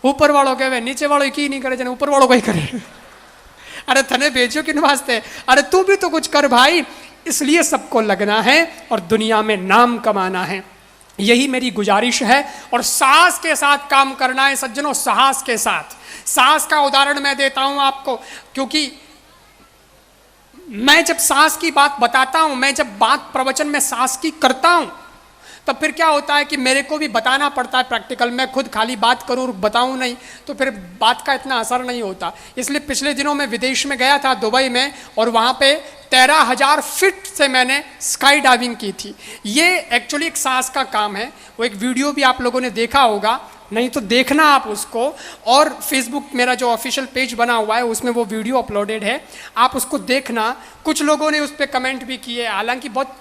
ऊपर वालों कहे नीचे वालों की नहीं करे, ऊपर वालों को ही करे। अरे तने भेजो किन वास्ते, अरे तू भी तो कुछ कर भाई। इसलिए सबको लगना है और दुनिया में नाम कमाना है, यही मेरी गुजारिश है। और साहस के साथ काम करना है सज्जनों, साहस के साथ। साहस का उदाहरण मैं देता हूं आपको, क्योंकि मैं जब साहस की बात बताता हूं, मैं जब बात प्रवचन में साहस की करता हूं, तब फिर क्या होता है कि मेरे को भी बताना पड़ता है प्रैक्टिकल। मैं खुद खाली बात करूं और बताऊं नहीं तो फिर बात का इतना असर नहीं होता। इसलिए पिछले दिनों मैं विदेश में गया था, दुबई में, और वहां पे 13,000 फीट से मैंने स्काई डाइविंग की थी। ये एक्चुअली एक साहस का काम है। वो एक वीडियो भी आप लोगों ने देखा होगा, नहीं तो देखना आप उसको। और फेसबुक मेरा जो ऑफिशियल पेज बना हुआ है उसमें वो वीडियो अपलोडेड है, आप उसको देखना। कुछ लोगों ने उस पर कमेंट भी किए, हालांकि बहुत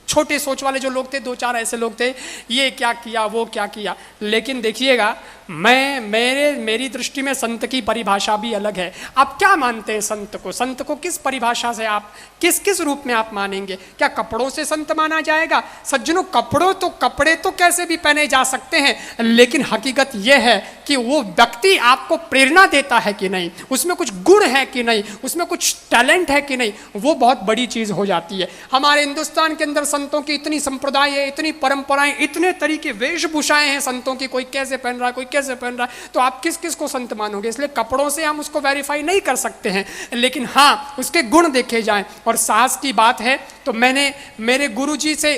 छोटे सोच वाले जो लोग थे, 2-4 ऐसे लोग थे, ये क्या किया वो क्या किया। लेकिन देखिएगा, मेरी दृष्टि में संत की परिभाषा भी अलग है। आप क्या मानते हैं संत को? संत को किस परिभाषा से आप किस किस रूप में आप मानेंगे? क्या कपड़ों से संत माना जाएगा? सज्जनों, कपड़े तो कैसे भी पहने जा सकते हैं, लेकिन हकीकत यह है कि वो व्यक्ति आपको प्रेरणा देता है कि नहीं, उसमें कुछ गुण है कि नहीं, उसमें कुछ टैलेंट है कि नहीं, वो बहुत बड़ी चीज हो जाती है। हमारे हिंदुस्तान के अंदर संतों की इतनी संप्रदाय है, इतनी परंपराएं, इतने तरीके वेशभूषाएं हैं संतों की, कोई कैसे पहन रहा है, कोई कैसे पहन रहा है, तो आप किस किस को संत मानोगे? इसलिए कपड़ों से हम उसको वेरीफाई नहीं कर सकते हैं, लेकिन हाँ उसके गुण देखे जाएं। और साहस की बात है तो मैंने मेरे गुरुजी से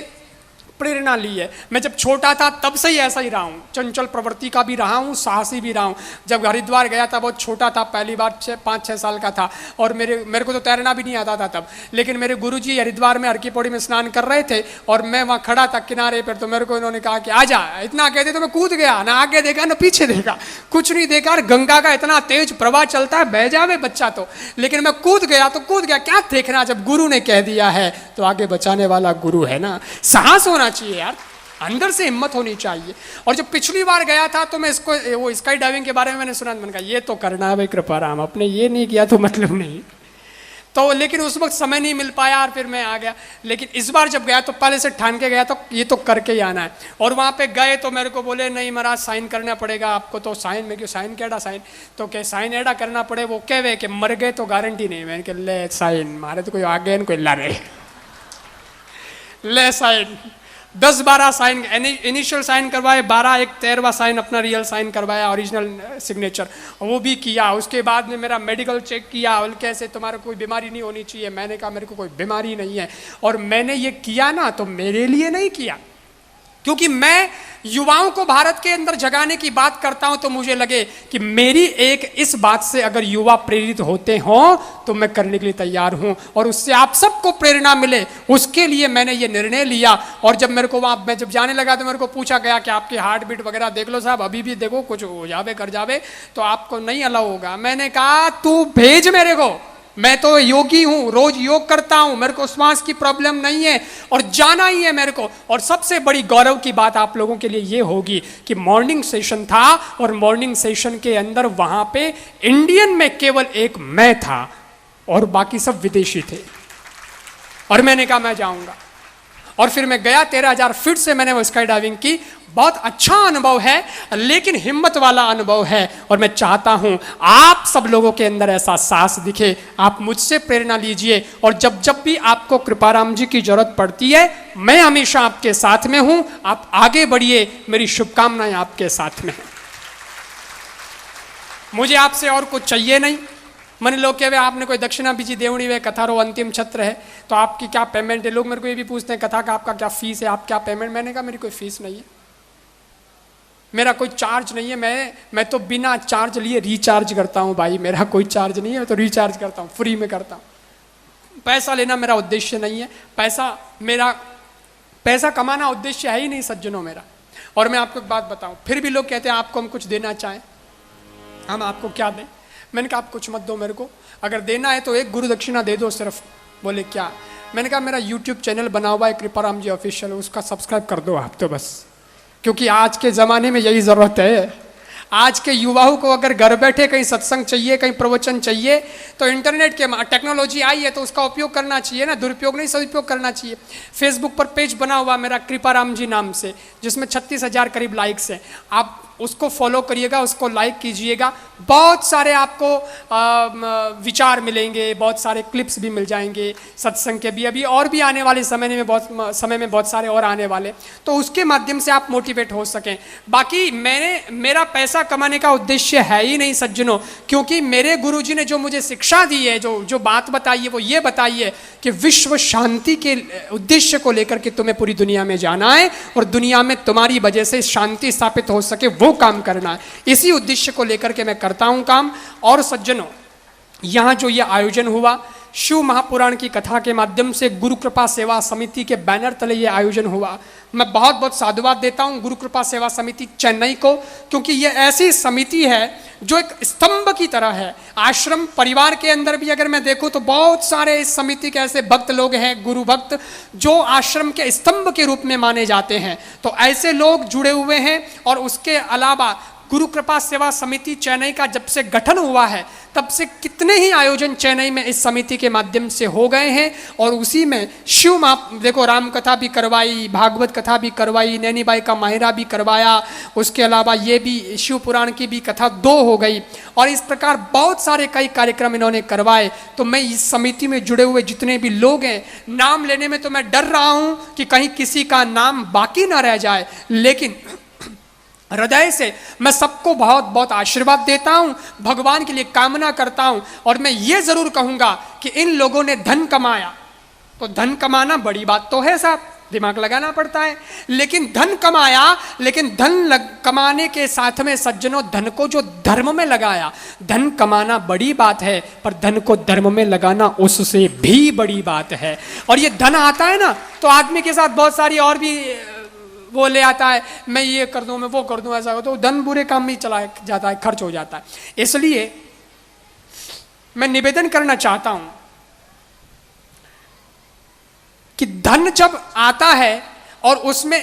प्रेरणा ली है। मैं जब छोटा था तब से ही ऐसा ही रहा हूँ, चंचल प्रवृत्ति का भी रहा हूँ, साहसी भी रहा हूँ। जब हरिद्वार गया था, बहुत छोटा था, पहली बार 5-6 साल का था, और मेरे को तो तैरना भी नहीं आता था तब। लेकिन मेरे गुरुजी हरिद्वार में हर की पौड़ी में स्नान कर रहे थे और मैं वहाँ खड़ा था किनारे पर, तो मेरे को इन्होंने कहा कि आ जा। इतना कहते तो मैं कूद गया, ना आगे देखा ना पीछे देखा, कुछ नहीं देखा। और गंगा का इतना तेज प्रवाह चलता है, बह जावे बच्चा तो, लेकिन मैं कूद गया तो कूद गया। क्या देखना, जब गुरु ने कह दिया है तो आगे बचाने वाला गुरु है ना। साहस होना चाहिए यार, अंदर से हिम्मत होनी चाहिए। और जब पिछली बार गया था तो मैं इसको, वो स्काई डाइविंग के बारे में मैंने सुना, मैंने कहा ये तो करना है भाई कृपाराम, अपने ये नहीं किया तो मतलब नहीं। तो लेकिन उस वक्त समय नहीं मिल पाया और फिर मैं आ गया। लेकिन इस बार जब गया तो पहले से ठान के गया, तो ये तो करके ही आना है। और वहाँ पे गए तो मेरे को बोले नहीं महाराज साइन करना पड़ेगा आपको। तो साइन में क्यों साइन, केड़ा साइन, तो क्या साइन एडा करना पड़े, वो कहे कि मर गए तो गारंटी नहीं। मैंने कहा ले साइन, मारे तो कोई आगे कोई लारे, ले साइन। 10-12 साइन इनिशियल साइन करवाए, 12 एक 13वां साइन अपना रियल साइन करवाया, ओरिजिनल सिग्नेचर, वो भी किया। उसके बाद में मेरा मेडिकल चेक किया, कैसे तुम्हारा कोई बीमारी नहीं होनी चाहिए। मैंने कहा मेरे को कोई बीमारी नहीं है। और मैंने ये किया ना तो मेरे लिए नहीं किया, क्योंकि मैं युवाओं को भारत के अंदर जगाने की बात करता हूं तो मुझे लगे कि मेरी एक इस बात से अगर युवा प्रेरित होते हों तो मैं करने के लिए तैयार हूं, और उससे आप सबको प्रेरणा मिले, उसके लिए मैंने ये निर्णय लिया। और जब मेरे को वहां मैं जब जाने लगा तो मेरे को पूछा गया कि आपकी हार्ट बीट वगैरह देख लो साहब, अभी भी देखो कुछ हो जावे कर जावे तो आपको नहीं अलाउ होगा। मैंने कहा तू भेज मेरे को, मैं तो योगी हूं, रोज योग करता हूं, मेरे को श्वास की प्रॉब्लम नहीं है और जाना ही है मेरे को। और सबसे बड़ी गौरव की बात आप लोगों के लिए ये होगी कि मॉर्निंग सेशन था और मॉर्निंग सेशन के अंदर वहां पे इंडियन में केवल एक मैं था और बाकी सब विदेशी थे। और मैंने कहा मैं जाऊंगा, और फिर मैं गया। 13,000 फीट से मैंने वो स्काई डाइविंग की। बहुत अच्छा अनुभव है, लेकिन हिम्मत वाला अनुभव है। और मैं चाहता हूं आप सब लोगों के अंदर ऐसा साहस दिखे। आप मुझसे प्रेरणा लीजिए, और जब जब भी आपको कृपाराम जी की जरूरत पड़ती है, मैं हमेशा आपके साथ में हूं। आप आगे बढ़िए, मेरी शुभकामनाएं आपके साथ में हैं। मुझे आपसे और कुछ चाहिए नहीं। मन लोग कहे आपने कोई दक्षिणा बीजी देवणी वे कथा रो अंतिम छत्र है तो आपकी क्या पेमेंट है। लोग मेरे को ये भी पूछते हैं कथा का आपका क्या फीस है, आप क्या पेमेंट। मैंने कहा मेरी कोई फीस नहीं है, मेरा कोई चार्ज नहीं है। मैं तो बिना चार्ज लिए रिचार्ज करता हूँ भाई, मेरा कोई चार्ज नहीं है, मैं तो रिचार्ज करता हूँ, फ्री में करता हूँ। पैसा लेना मेरा उद्देश्य नहीं है, पैसा कमाना उद्देश्य है ही नहीं सज्जनों मेरा। और मैं आपको एक बात बताऊं, फिर भी लोग कहते हैं आपको हम कुछ देना चाहें, हम आपको क्या दें। मैंने कहा आप कुछ मत दो मेरे को, अगर देना है तो एक गुरु दक्षिणा दे दो सिर्फ। बोले क्या? मैंने कहा मेरा यूट्यूब चैनल बना हुआ है कृपाराम जी ऑफिशियल, उसका सब्सक्राइब कर दो आप तो बस। क्योंकि आज के ज़माने में यही ज़रूरत है। आज के युवाओं को अगर घर बैठे कहीं सत्संग चाहिए, कहीं प्रवचन चाहिए, तो इंटरनेट के टेक्नोलॉजी आई है तो उसका उपयोग करना चाहिए ना, दुरुपयोग नहीं सदुपयोग करना चाहिए। फेसबुक पर पेज बना हुआ मेरा कृपाराम जी नाम से, जिसमें 36,000 करीब लाइक्स हैं। आप उसको फॉलो करिएगा, उसको लाइक कीजिएगा। बहुत सारे आपको विचार मिलेंगे, बहुत सारे क्लिप्स भी मिल जाएंगे सत्संग के भी, अभी और भी आने वाले समय में बहुत सारे और आने वाले, तो उसके माध्यम से आप मोटिवेट हो सकें। बाकी मेरा पैसा कमाने का उद्देश्य है ही नहीं सज्जनों, क्योंकि मेरे गुरुजी ने जो मुझे शिक्षा दी है, जो बात बताई है, वो ये बताई है कि विश्व शांति के उद्देश्य को लेकर के तुम्हें पूरी दुनिया में जाना है और दुनिया में तुम्हारी वजह से शांति स्थापित हो सके वो काम करना है। इसी उद्देश्य को लेकर के मैं करता हूं काम। और सज्जनों, यहां जो ये आयोजन हुआ शिव महापुराण की कथा के माध्यम से गुरु कृपा सेवा समिति के बैनर तले ये आयोजन हुआ, मैं बहुत बहुत साधुवाद देता हूं गुरु कृपा सेवा समिति चेन्नई को, क्योंकि ये ऐसी समिति है जो एक स्तंभ की तरह है। आश्रम परिवार के अंदर भी अगर मैं देखूं तो बहुत सारे इस समिति के ऐसे भक्त लोग हैं, गुरु भक्त, जो आश्रम के स्तंभ के रूप में माने जाते हैं। तो ऐसे लोग जुड़े हुए हैं। और उसके अलावा गुरु कृपा सेवा समिति चेन्नई का जब से गठन हुआ है तब से कितने ही आयोजन चेन्नई में इस समिति के माध्यम से हो गए हैं। और उसी में देखो राम कथा भी करवाई, भागवत कथा भी करवाई, नैनी बाई का माहिरा भी करवाया, उसके अलावा ये भी शिव पुराण की भी कथा 2 हो गई, और इस प्रकार बहुत सारे कई कार्यक्रम इन्होंने करवाए। तो मैं इस समिति में जुड़े हुए जितने भी लोग हैं, नाम लेने में तो मैं डर रहा हूं कि कहीं किसी का नाम बाकी ना रह जाए, लेकिन हृदय से मैं सबको बहुत बहुत आशीर्वाद देता हूं, भगवान के लिए कामना करता हूं। और मैं ये जरूर कहूंगा कि इन लोगों ने धन कमाया, तो धन कमाना बड़ी बात तो है साहब, दिमाग लगाना पड़ता है, लेकिन धन कमाया, लेकिन कमाने के साथ में सज्जनों धन को जो धर्म में लगाया। धन कमाना बड़ी बात है, पर धन को धर्म में लगाना उससे भी बड़ी बात है। और ये धन आता है ना, तो आदमी के साथ बहुत सारी और भी वो ले आता है, मैं ये कर दूं, मैं वो कर दूं, ऐसा हो, तो धन बुरे काम में चला जाता है, खर्च हो जाता है। इसलिए मैं निवेदन करना चाहता हूं कि धन जब आता है और उसमें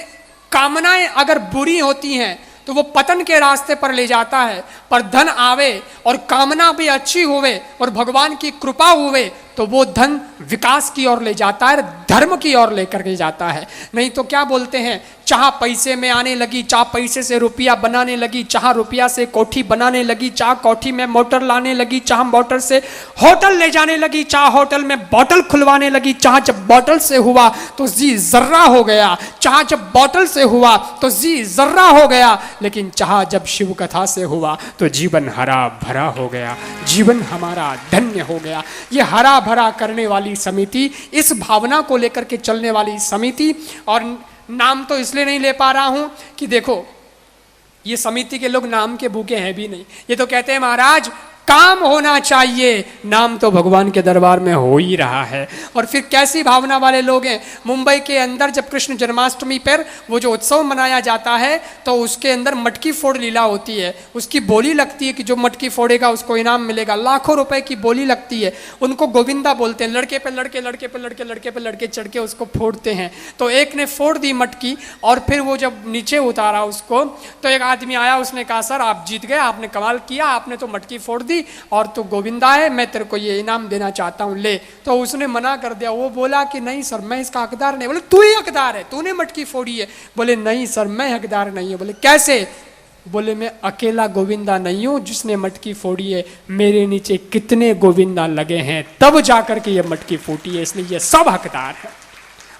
कामनाएं अगर बुरी होती हैं तो वो पतन के रास्ते पर ले जाता है। पर धन आवे और कामना भी अच्छी होवे और भगवान की कृपा हुए तो वो धन विकास की ओर ले जाता है, धर्म की ओर लेकर के जाता है। नहीं तो क्या बोलते हैं, चाह पैसे में आने लगी, चाह पैसे से रुपया बनाने लगी, चाह रुपया से कोठी बनाने लगी, चाह कोठी में मोटर लाने लगी, चाह मोटर से होटल ले जाने लगी, चाह होटल में बोतल खुलवाने लगी, चाह जब बोतल से हुआ तो जी जर्रा हो गया, चाह जब बोतल से हुआ तो जी जर्रा हो गया, लेकिन चाह जब शिव कथा से हुआ तो जीवन हरा भरा हो गया, जीवन हमारा धन्य हो गया। ये हरा भरा करने वाली समिति, इस भावना को लेकर के चलने वाली समिति। और नाम तो इसलिए नहीं ले पा रहा हूं कि देखो ये समिति के लोग नाम के भूखे हैं भी नहीं, ये तो कहते हैं महाराज काम होना चाहिए, नाम तो भगवान के दरबार में हो ही रहा है। और फिर कैसी भावना वाले लोग हैं। मुंबई के अंदर जब कृष्ण जन्माष्टमी पर वो जो उत्सव मनाया जाता है तो उसके अंदर मटकी फोड़ लीला होती है, उसकी बोली लगती है कि जो मटकी फोड़ेगा उसको इनाम मिलेगा, लाखों रुपए की बोली लगती है। उनको गोविंदा बोलते हैं, लड़के पे लड़के, लड़के पे लड़के, लड़के पे लड़के चढ़ के उसको फोड़ते हैं। तो एक ने फोड़ दी मटकी और फिर वो जब नीचे उतारा उसको तो एक आदमी आया, उसने कहा सर आप जीत गए, आपने कमाल किया, आपने तो मटकी फोड़ दी और तू गोविंदा है, मैं तेरे को ये इनाम देना चाहता हूं, ले। तो उसने मना कर दिया, वो बोला कि नहीं सर मैं इसका हकदार नहीं। बोले तू ही हकदार है, तूने मटकी फोड़ी है। बोले नहीं सर मैं हकदार नहीं हूं। बोले कैसे? बोले मैं अकेला गोविंदा नहीं हूं जिसने मटकी फोड़ी है, मेरे नीचे कितने गोविंदा लगे हैं तब जाकर के ये मटकी फूटी है, इसलिए ये सब हकदार है।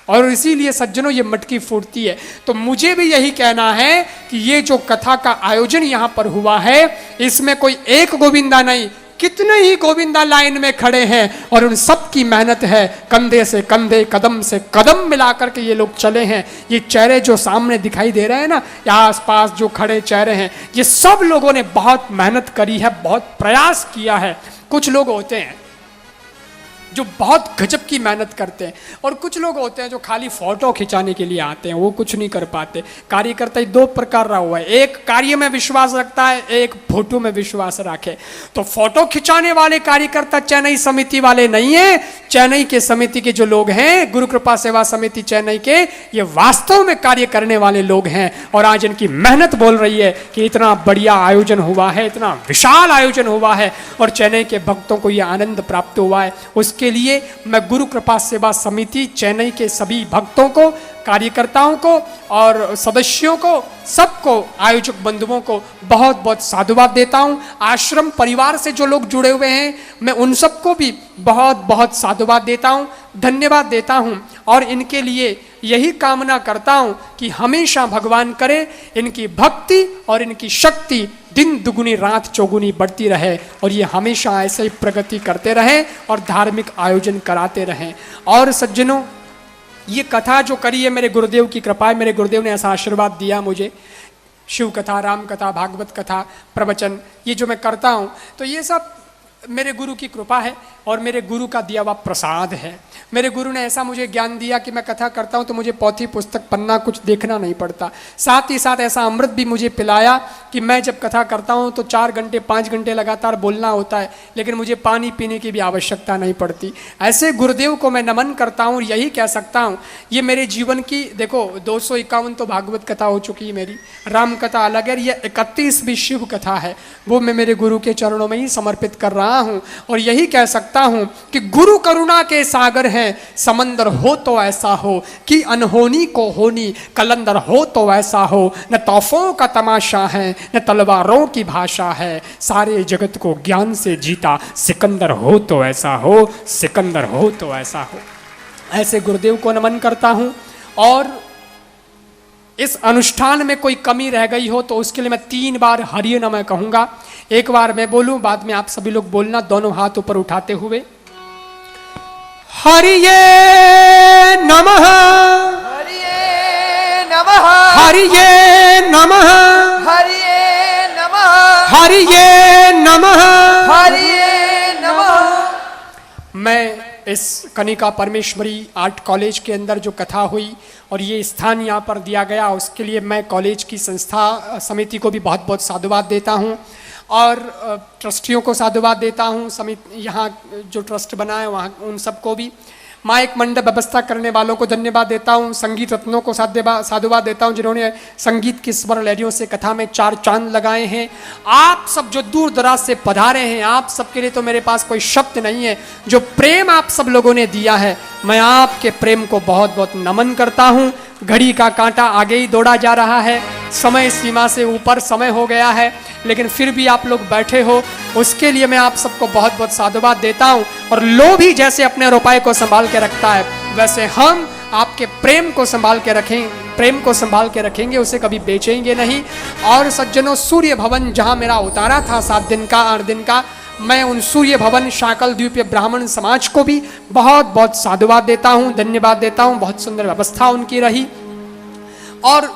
और इसीलिए सज्जनों ये मटकी फूटती है। तो मुझे भी यही कहना है कि ये जो कथा का आयोजन यहां पर हुआ है इसमें कोई एक गोविंदा नहीं, कितने ही गोविंदा लाइन में खड़े हैं और उन सब की मेहनत है, कंधे से कंधे कदम से कदम मिलाकर के ये लोग चले हैं। ये चेहरे जो सामने दिखाई दे रहे हैं ना, यहाँ आसपास जो खड़े चेहरे हैं, ये सब लोगों ने बहुत मेहनत करी है, बहुत प्रयास किया है। कुछ लोग होते हैं जो बहुत गजब की मेहनत करते हैं और कुछ लोग होते हैं जो खाली फोटो खिंचाने के लिए आते हैं, वो कुछ नहीं कर पाते। कार्यकर्ता ही 2 प्रकार रहा हुआ है, एक कार्य में विश्वास रखता है, एक फोटो में विश्वास रखे। तो फोटो खिंचाने वाले कार्यकर्ता चेन्नई समिति वाले नहीं है। चेन्नई के समिति के जो लोग हैं, गुरु कृपा सेवा समिति चेन्नई के, ये वास्तव में कार्य करने वाले लोग हैं। और आज इनकी मेहनत बोल रही है कि इतना बढ़िया आयोजन हुआ है, इतना विशाल आयोजन हुआ है और चेन्नई के भक्तों को यह आनंद प्राप्त हुआ है। उसके लिए मैं गुरु कृपा सेवा समिति चेन्नई के सभी भक्तों को कार्यकर्ताओं को और सदस्यों को, सबको, आयोजक बंधुओं को बहुत बहुत साधुवाद देता हूं। आश्रम परिवार से जो लोग जुड़े हुए हैं, मैं उन सबको भी बहुत बहुत साधुवाद देता हूं, धन्यवाद देता हूं और इनके लिए यही कामना करता हूं कि हमेशा भगवान करे इनकी भक्ति और इनकी शक्ति दिन दुगुनी रात चौगुनी बढ़ती रहे और ये हमेशा ऐसे ही प्रगति करते रहें और धार्मिक आयोजन कराते रहें। और सज्जनों, ये कथा जो करी है मेरे गुरुदेव की कृपा है, मेरे गुरुदेव ने ऐसा आशीर्वाद दिया मुझे, शिव कथा, राम कथा, भागवत कथा, प्रवचन, ये जो मैं करता हूँ तो ये सब मेरे गुरु की कृपा है और मेरे गुरु का दिया हुआ प्रसाद है। मेरे गुरु ने ऐसा मुझे ज्ञान दिया कि मैं कथा करता हूँ तो मुझे पोथी पुस्तक पन्ना कुछ देखना नहीं पड़ता। साथ ही साथ ऐसा अमृत भी मुझे पिलाया कि मैं जब कथा करता हूँ तो 4 घंटे 5 घंटे लगातार बोलना होता है, लेकिन मुझे पानी पीने की भी आवश्यकता नहीं पड़ती। ऐसे गुरुदेव को मैं नमन करता हूँ, यही कह सकता हूँ। ये मेरे जीवन की, देखो 251 तो भागवत कथा हो चुकी है मेरी, राम कथा अलग है, ये 31वीं शिव कथा है, वो मैं मेरे गुरु के चरणों में ही समर्पित कर रहा हूँ। और यही कह सकता हूँ कि गुरु करुणा के सागर हैं, समंदर हो तो ऐसा हो कि अनहोनी को होनी, कलंदर हो तो ऐसा हो, न तोहफों का तमाशा है न तलवारों की भाषा है, सारे जगत को ज्ञान से जीता सिकंदर हो तो ऐसा हो, सिकंदर हो तो ऐसा हो। ऐसे गुरुदेव को नमन करता हूँ। और इस अनुष्ठान में कोई कमी रह गई हो तो उसके लिए मैं 3 बार हरिये नमः कहूँगा। एक बार मैं बोलूँ, बाद में आप सभी लोग बोलना, दोनों हाथ ऊपर उठाते हुए। हरिये नमः, हरिये नमः, हरिये नमः, हरिये नमः, हरिये नमः, हरिये नमः। मैं इस कनिका परमेश्वरी आर्ट कॉलेज के अंदर जो कथा हुई और ये स्थान यहाँ पर दिया गया, उसके लिए मैं कॉलेज की संस्था समिति को भी बहुत बहुत साधुवाद देता हूँ और ट्रस्टियों को साधुवाद देता हूँ। समिति यहाँ जो ट्रस्ट बना है वहाँ उन सबको भी, माइक मंडप व्यवस्था करने वालों को धन्यवाद देता हूँ। संगीत रत्नों को साधुवाद देता हूँ जिन्होंने संगीत की स्वर लहरियों से कथा में 4 चांद लगाए हैं। आप सब जो दूर दराज से पधारे हैं, आप सबके लिए तो मेरे पास कोई शब्द नहीं है। जो प्रेम आप सब लोगों ने दिया है, मैं आपके प्रेम को बहुत बहुत नमन करता हूँ। घड़ी का कांटा आगे ही दौड़ा जा रहा है, समय सीमा से ऊपर समय हो गया है, लेकिन फिर भी आप लोग बैठे हो, उसके लिए मैं आप सबको बहुत बहुत साधुवाद देता हूँ। और लोभी जैसे अपने रुपए को संभाल के रखता है, वैसे हम आपके प्रेम को संभाल के रखें, प्रेम को संभाल के रखेंगे, उसे कभी बेचेंगे नहीं। और सज्जनों, सूर्य भवन जहाँ मेरा उतारा था 7 दिन का 8 दिन का, मैं उन सूर्य भवन शाकल द्वीपीय ब्राह्मण समाज को भी बहुत बहुत साधुवाद देता हूँ, धन्यवाद देता हूँ। बहुत सुंदर व्यवस्था उनकी रही। और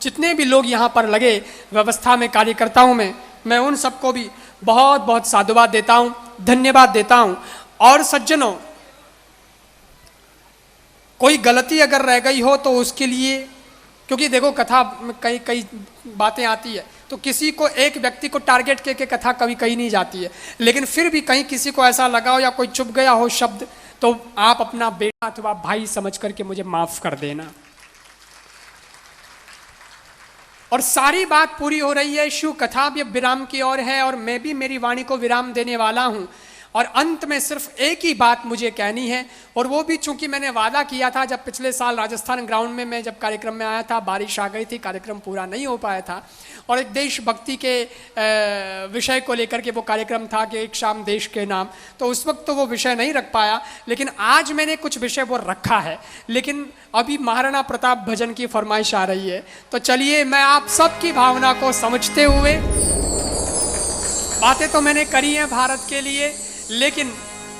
जितने भी लोग यहाँ पर लगे व्यवस्था में, कार्यकर्ताओं में, मैं उन सबको भी बहुत बहुत साधुवाद देता हूँ, धन्यवाद देता हूँ। और सज्जनों, कोई गलती अगर रह गई हो तो उसके लिए, क्योंकि देखो कथा में कई कई बातें आती है, तो किसी को, एक व्यक्ति को टारगेट करके कथा कभी कही नहीं जाती है, लेकिन फिर भी कहीं किसी को ऐसा लगा हो या कोई चुप गया हो शब्द, तो आप अपना बेटा अथवा भाई समझ करके मुझे माफ कर देना। और सारी बात पूरी हो रही है, शिव कथा भी अब विराम की ओर है और मैं भी मेरी वाणी को विराम देने वाला हूँ। और अंत में सिर्फ एक ही बात मुझे कहनी है, और वो भी चूंकि मैंने वादा किया था जब पिछले साल राजस्थान ग्राउंड में मैं जब कार्यक्रम में आया था, बारिश आ गई थी, कार्यक्रम पूरा नहीं हो पाया था, और एक देशभक्ति के विषय को लेकर के वो कार्यक्रम था कि एक शाम देश के नाम, तो उस वक्त तो वो विषय नहीं रख पाया, लेकिन आज मैंने कुछ विषय वो रखा है। लेकिन अभी महाराणा प्रताप भजन की फरमाइश आ रही है, तो चलिए मैं आप सबकी भावना को समझते हुए, बातें तो मैंने करी हैं भारत के लिए, लेकिन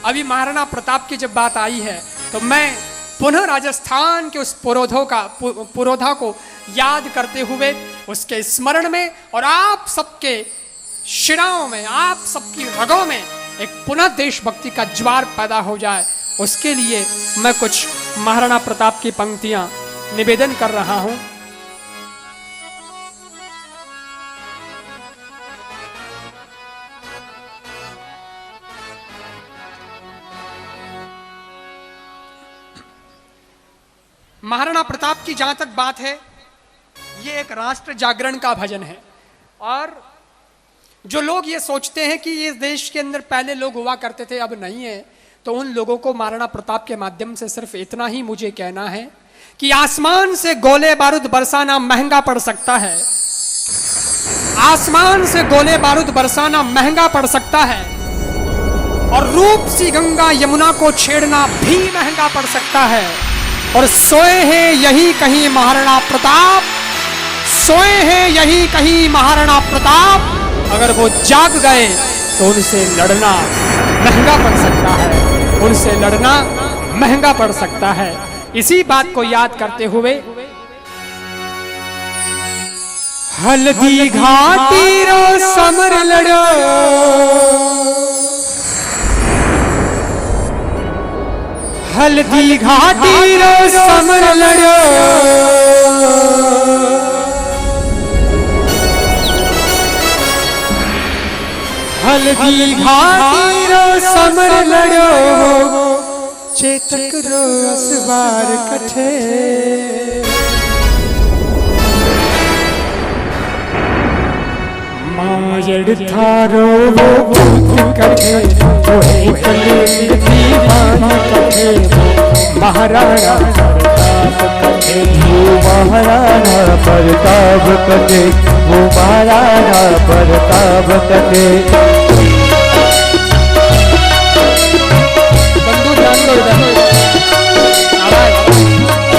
अभी महाराणा प्रताप की जब बात आई है तो मैं पुनः राजस्थान के उस पुरोधा को याद करते हुए, उसके स्मरण में और आप सबके शिराओं में, आप सबकी रगों में एक पुनः देशभक्ति का ज्वार पैदा हो जाए, उसके लिए मैं कुछ महाराणा प्रताप की पंक्तियां निवेदन कर रहा हूं। महाराणा प्रताप की जहां तक बात है, ये एक राष्ट्र जागरण का भजन है। और जो लोग ये सोचते हैं कि इस देश के अंदर पहले लोग हुआ करते थे अब नहीं है, तो उन लोगों को महाराणा प्रताप के माध्यम से सिर्फ इतना ही मुझे कहना है कि आसमान से गोले बारूद बरसाना महंगा पड़ सकता है, आसमान से गोले बारूद बरसाना महंगा पड़ सकता है, और रूप सी गंगा यमुना को छेड़ना भी महंगा पड़ सकता है। और सोए हैं यही कहीं महाराणा प्रताप, सोए हैं यही कहीं महाराणा प्रताप, अगर वो जाग गए तो उनसे लड़ना महंगा पड़ सकता है, उनसे लड़ना महंगा पड़ सकता है। इसी बात को याद करते हुए हल्दी घाटी रो समर लड़ो, हल्दी घाटी रो समर लड़ो, हल्दी घाटी रो समर लड़ो, चेतक रो असवार कठे, मायड़ थारो वो भूत कठे, वो एक दीवान कठे, महाराणा प्रताप कठे, वो महाराणा प्रताप कटे, वो महाराणा प्रताप कटे। बंधु ध्यान दो इधर, आवाज भी बढ़ा,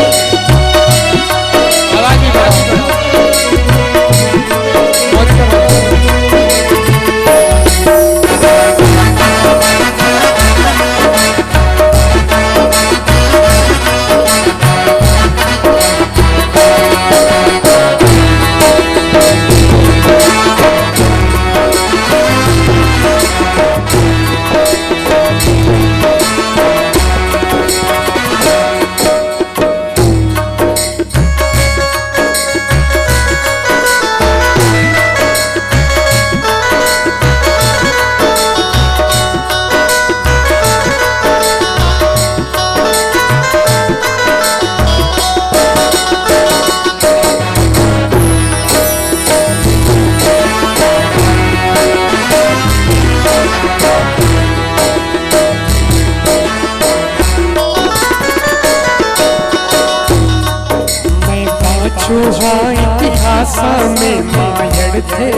इतिहास में मायड़ थे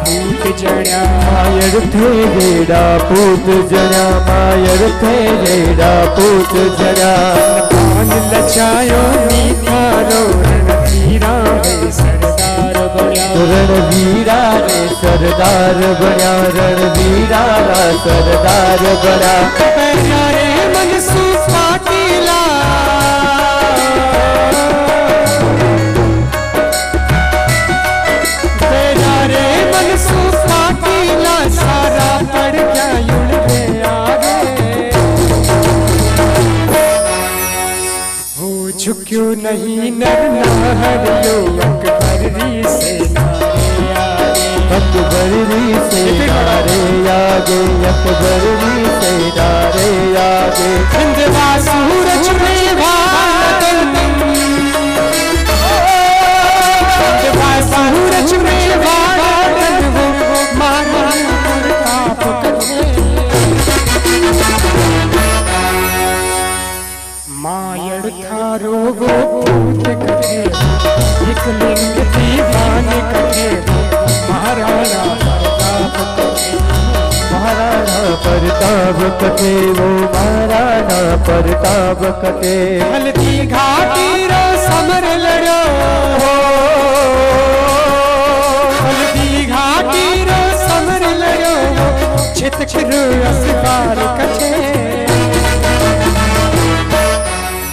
पूत जड़ा, मायड़ थे जेड़ा पूत जड़ा, मायड़ थे जेड़ा पूत जड़ा, पान लचायो नीथारो रणवीरा रे सरदार बण्या, रणवीरा रे सरदार बण्या, रणवीरा रा सरदार बण्या। रे मनसू पाटीला, सारा पड़ क्या युड़ आगे, हो झुक्यो नहीं नर नाहरियो, अकबरी से नारे आगे, अकबरी से नारे आगे, अकबरी से नारे आगे। हिंदवा सूरज में वादन, हिंदवा सूरज में वादन, वो महाराणा प्रताप कटे, मायड़ थारो वो भूत कटे, एक लिंग दीवान कटे, महाराणा प्रताप कटे, महाराणा प्रताप कटे, वो महाराणा प्रताप कटे। हल्दी घाटी रो समर लड़ो, हल्दी घाटी रो समर लड़ो, चितक रो असवार कटे,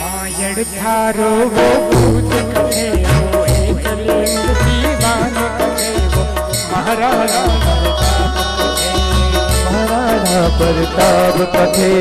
मायड़ थारो वो भूत कटे, वो एक लिंग दीवान कटे, वो महाराणा प्रताप कटे, महाराणा प्रताप कटे।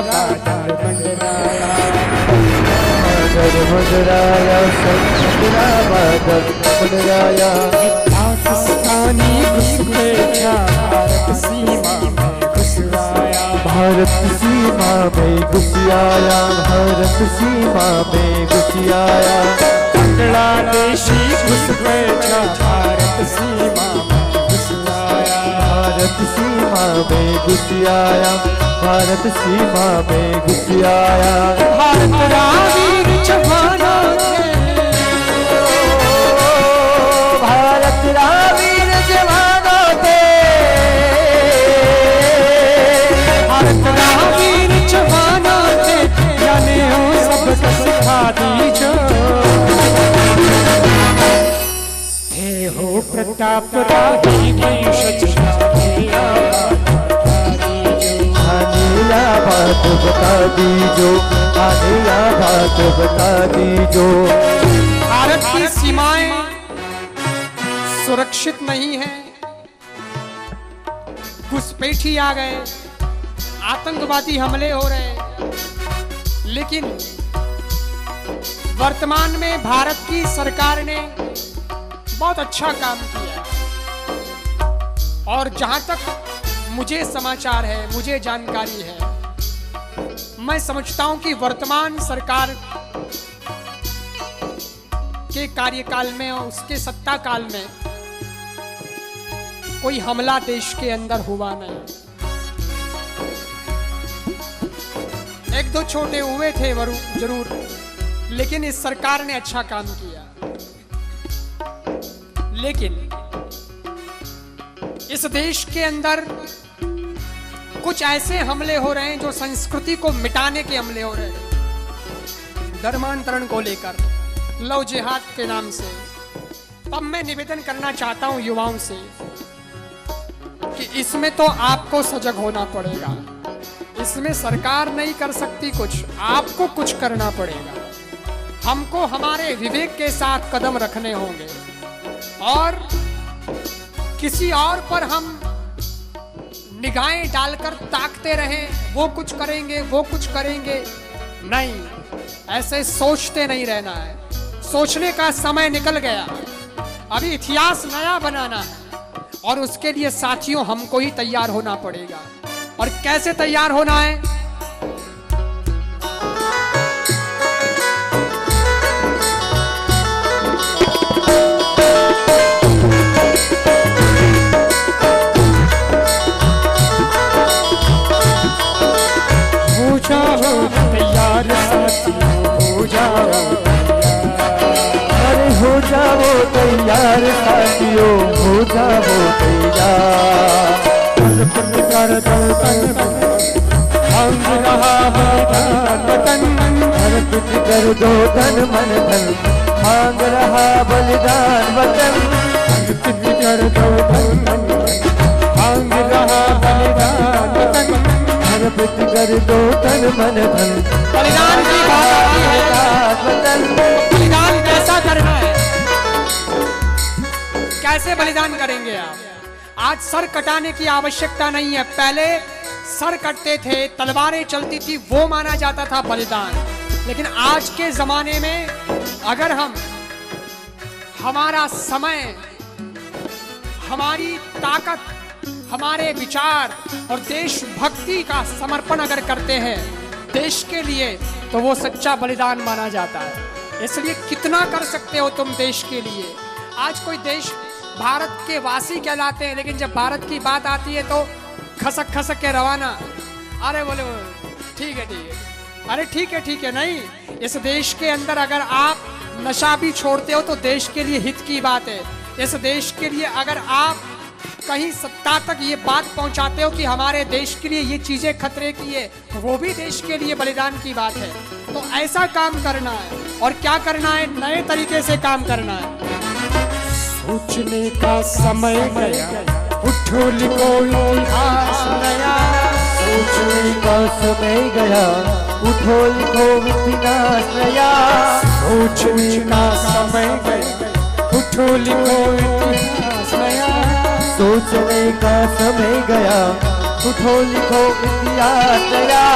बादल मंडराया, बादल मंडराया, संतरा बादल मंडराया। पाकिस्तानी घुसपैठा भारत सीमा में घुस आया, भारत सीमा में घुस आया, भारत सीमा में घुस आया। बांग्लादेशी घुसपैठा भारत सीमा में घुस आया, भारत सीमा में घुस आया, भारत सीमा में घुस आया। भारत रावीर जवानों थे, भारत रावीर जवानों थे, भारत रावीर जवानों थे, जाने हो सबको सिखा दीजो। हे हो प्रताप राही वंशज नीला बात बता दीजो, नीला बात बता दीजो। भारत की सीमाएं सुरक्षित नहीं है, घुसपैठी आ गए, आतंकवादी हमले हो रहे, लेकिन वर्तमान में भारत की सरकार ने बहुत अच्छा काम किया और जहां तक मुझे समाचार है, मुझे जानकारी है, मैं समझता हूं कि वर्तमान सरकार के कार्यकाल में और उसके सत्ता काल में कोई हमला देश के अंदर हुआ नहीं। एक दो छोटे हुए थे जरूर, लेकिन इस सरकार ने अच्छा काम किया। लेकिन इस देश के अंदर कुछ ऐसे हमले हो रहे हैं जो संस्कृति को मिटाने के हमले हो रहे हैं, धर्मांतरण को लेकर, लव जिहाद के नाम से। तब मैं निवेदन करना चाहता हूं युवाओं से कि इसमें तो आपको सजग होना पड़ेगा, इसमें सरकार नहीं कर सकती कुछ, आपको कुछ करना पड़ेगा। हमको हमारे विवेक के साथ कदम रखने होंगे और किसी और पर हम निगाहें डालकर ताकते रहें, वो कुछ करेंगे, वो कुछ करेंगे, नहीं, ऐसे सोचते नहीं रहना है। सोचने का समय निकल गया, अभी इतिहास नया बनाना है और उसके लिए साथियों हमको ही तैयार होना पड़ेगा। और कैसे तैयार होना है? तैयार साथियों हो जाओ, अरे हो जाओ तैयार साथियों, हो जाओ तैयार। कर दो तन भांग रहा बलिदान वतन, अर्पित कर दो तन मन धन, मांग रहा बलिदान वतन। अर्पित कर दो तन मन भांग रहा बलिदान वतन, अर्पित कर दो तन मन धन। बलिदान की बात आती है, बलिदान कैसा करना है, कैसे बलिदान करेंगे आप? आज सर कटाने की आवश्यकता नहीं है, पहले सर कटते थे, तलवारें चलती थी, वो माना जाता था बलिदान। लेकिन आज के जमाने में अगर हम हमारा समय, हमारी ताकत, हमारे विचार और देशभक्ति का समर्पण अगर करते हैं देश के लिए, तो वो सच्चा बलिदान माना जाता है। इसलिए कितना कर सकते हो तुम देश के लिए? आज कोई देश भारत के वासी कहलाते हैं, लेकिन जब भारत की बात आती है तो खसक खसक के रवाना, अरे बोले ठीक है, अरे ठीक है, नहीं। इस देश के अंदर अगर आप नशा भी छोड़ते हो तो देश के लिए हित की बात है। इस देश के लिए अगर आप कहीं सत्ता तक ये बात पहुंचाते हो कि हमारे देश के लिए ये चीजें खतरे की है, वो भी देश के लिए बलिदान की बात है। तो ऐसा काम करना है, और क्या करना है? नए तरीके से काम करना है। सोचने का समय गया, उठो लिखो इतिहास नया। सोचने का समय गया, उठो लिखो इतिहास नया। सोचने का समय गया, उठो लिखो इतिहास नया। सोचने का समय गया, उठो लिखो इतिहास याद आया।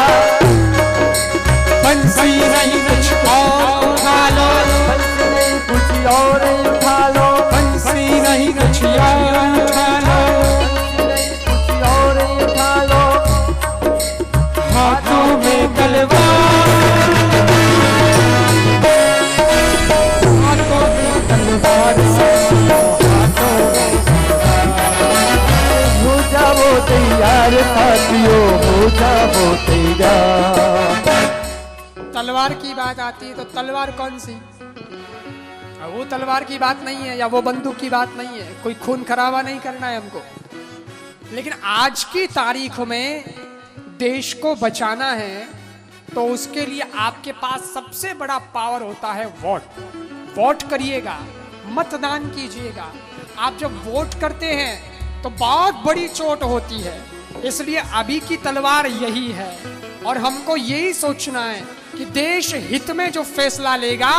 बंसी नहीं कुछ और उठा लो, बंसी नहीं कुछ और उठा लो, बंसी नहीं कुछ और उठा लो, बंसी नहीं कुछ और उठा लो। हाथों में तलवार, हाथों में तलवार से, हाथों में हो जाओ तैयार साथियों, हो जाओ तैयार। तलवार की बात आती है तो तलवार कौन सी? वो तलवार की बात नहीं है या वो बंदूक की बात नहीं है, कोई खून खराबा नहीं करना है हमको। लेकिन आज की तारीख में देश को बचाना है तो उसके लिए आपके पास सबसे बड़ा पावर होता है वोट। वोट करिएगा, मतदान कीजिएगा। आप जब वोट करते हैं तो बहुत बड़ी चोट होती है, इसलिए अभी की तलवार यही है और हमको यही सोचना है कि देश हित में जो फैसला लेगा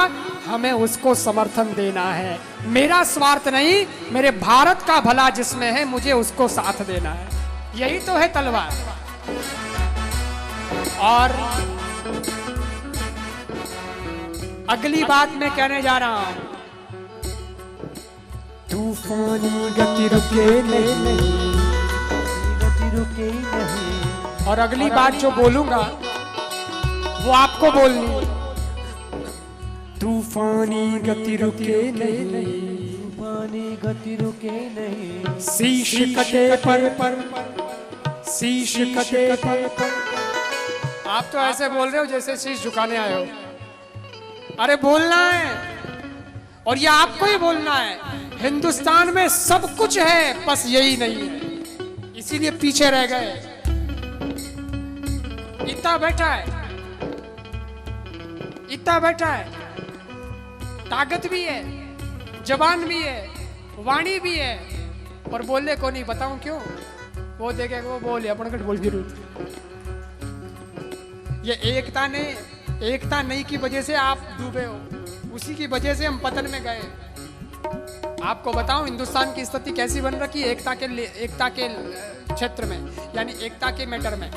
हमें उसको समर्थन देना है। मेरा स्वार्थ नहीं, मेरे भारत का भला जिसमें है मुझे उसको साथ देना है। यही तो है तलवार। और अगली बात मैं कहने जा रहा हूं, तूफानी गति रुके नहीं, गति रुके नहीं। और अगली बात जो बोलूंगा वो आपको बोलनी है। तूफानी गति रुके नहीं, तूफानी गति रुके नहीं। शीश कटे पर शीश कटे पर। आप तो ऐसे बोल रहे हो जैसे शीश झुकाने आए हो। अरे बोलना है, और ये आपको ही बोलना है। हिंदुस्तान में सब कुछ है, बस यही नहीं है, इसीलिए पीछे रह गए। इतना बैठा है, इतना बैठा है, ताकत भी है, जबान भी है, वाणी भी है, और बोलने को नहीं। बताऊं क्यों? वो देखे वो बोले अपन कट बोल जरूर। ये एकता नहीं की वजह से आप डूबे हो, उसी की वजह से हम पतन में गए। आपको बताऊं हिंदुस्तान की स्थिति कैसी बन रखी है एकता के क्षेत्र में, यानी एकता के मैटर में।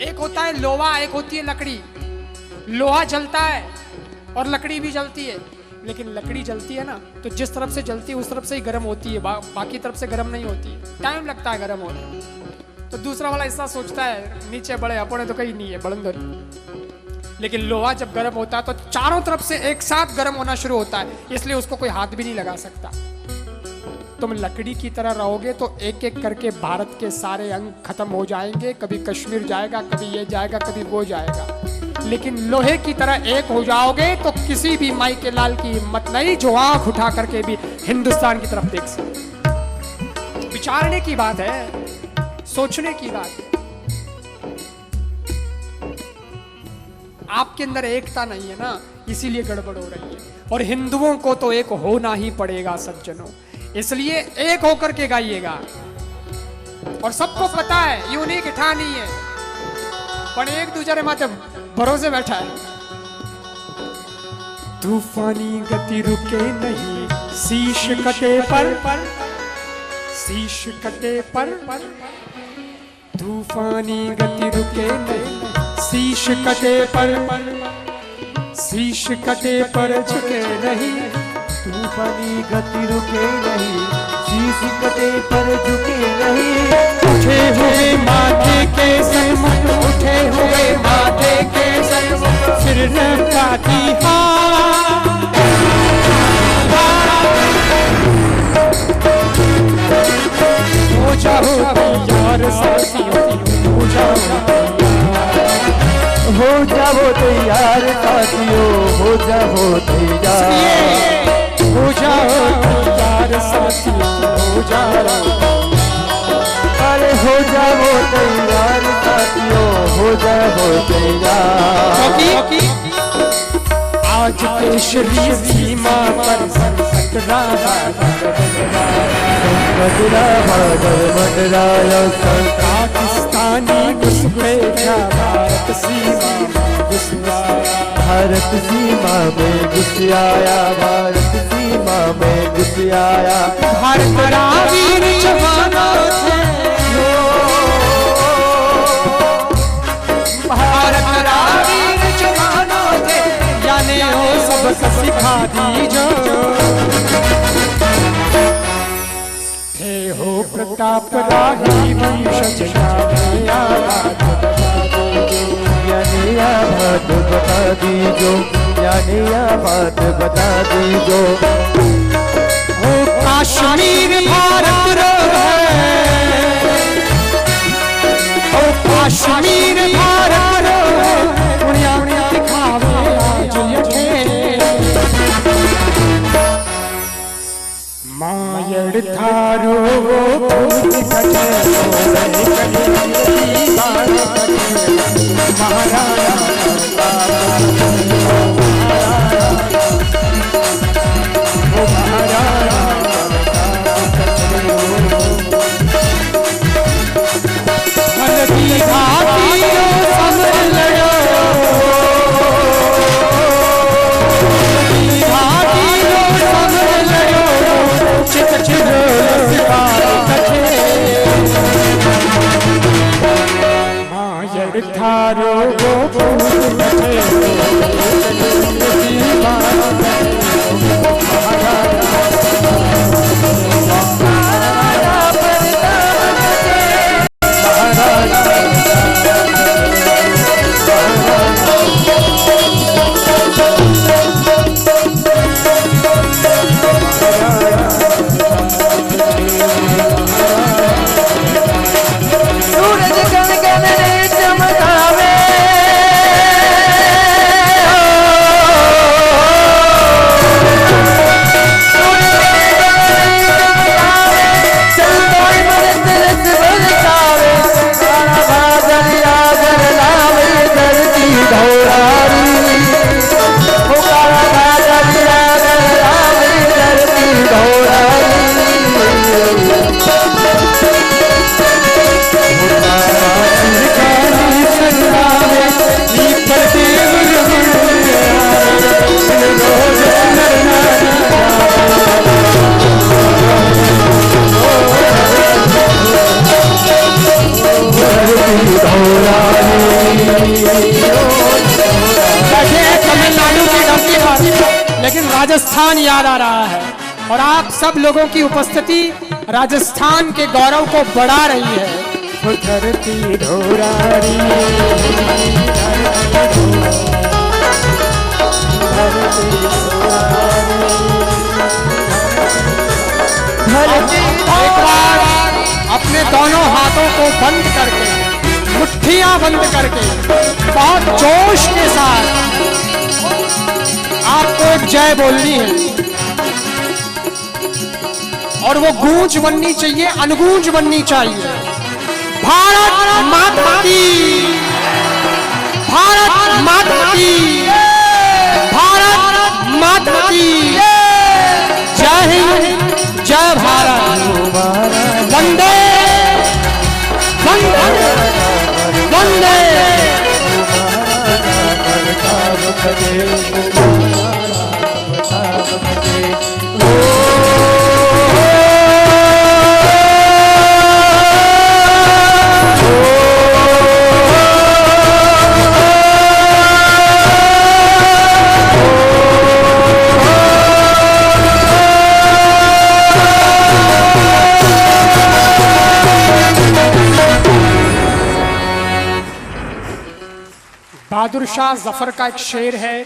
एक होता है लोहा, एक होती है लकड़ी। लोहा जलता है और लकड़ी भी जलती है, लेकिन लकड़ी जलती है ना तो जिस तरफ से जलती है उस तरफ से ही गर्म होती है, बाकी तरफ से गर्म नहीं होती है, टाइम लगता है गर्म होने। तो दूसरा वाला हिस्सा सोचता है नीचे बड़े अपने तो कहीं नहीं है बड़ंदर। लेकिन लोहा जब गर्म होता है तो चारों तरफ से एक साथ गर्म होना शुरू होता है, इसलिए उसको कोई हाथ भी नहीं लगा सकता। तुम लकड़ी की तरह रहोगे तो एक एक करके भारत के सारे अंग खत्म हो जाएंगे। कभी कश्मीर जाएगा, कभी ये जाएगा, कभी वो जाएगा। लेकिन लोहे की तरह एक हो जाओगे तो किसी भी माई के लाल की हिम्मत नहीं जो आंख उठा करके भी हिंदुस्तान की तरफ देख सके। विचारने की बात है, सोचने की बात है। आपके अंदर एकता नहीं है ना, इसीलिए गड़बड़ हो रही है। और हिंदुओं को तो एक होना ही पड़ेगा सज्जनों, इसलिए एक होकर के गाइएगा। और सबको पता है यूनिक ठा नहीं है, पर एक दूसरे माथे भरोसे बैठा है। तूफानी गति रुके नहीं, शीश कटे पर शीश कटे पर। तूफानी गति रुके नहीं, शीश कटे पर शीश कटे पर झुके नहीं। तूफानी गति रुके नहीं, शीश कटे पर झुके नहीं। उठे हुए माथे के सन्मुख, उठे हुए माथे के सन्मुख, सिर रखती हो जाओ यार साथियों, हो जाओ तैयार साथियों, हो जाओ तैयार, हो जाओ यार साथियों, हो जाओ। अरे हो जाओ तैयार साथियों, हो जाओ तैयार। आज केशरी सीमा पर संकट रहा पाकिस्तानी घुसपैठा भारत सीमा भारत सीमा में घुस आया, भारत सीमा में घुस आया। भारत वीर जवानों थे, सिखा दीजो। थे हो प्रताप राही वंश या बात बता दीजो, या बात बता दीजो। ओ कश्मीर भारत रो है, ओ कश्मीर भारत रो है, दुनिया दिखावे आज यठे। मायड़ थारो भूत कटे महाराजा थारो लेकिन राजस्थान याद आ रहा है और आप सब लोगों की उपस्थिति राजस्थान के गौरव को बढ़ा रही है। धरती ढोरारी एक बार अपने दोनों हाथों को बंद करके, मुट्ठियां बंद करके, बहुत जोश के साथ आपको एक जय बोलनी है और वो गूंज बननी चाहिए, अनुगूंज बननी चाहिए। भारत माता की, भारत माता की, भारत माता की जय हिंद, जय भारत, वंदे वंदे वंदे। बहादुर शाह जफर का एक शेर है,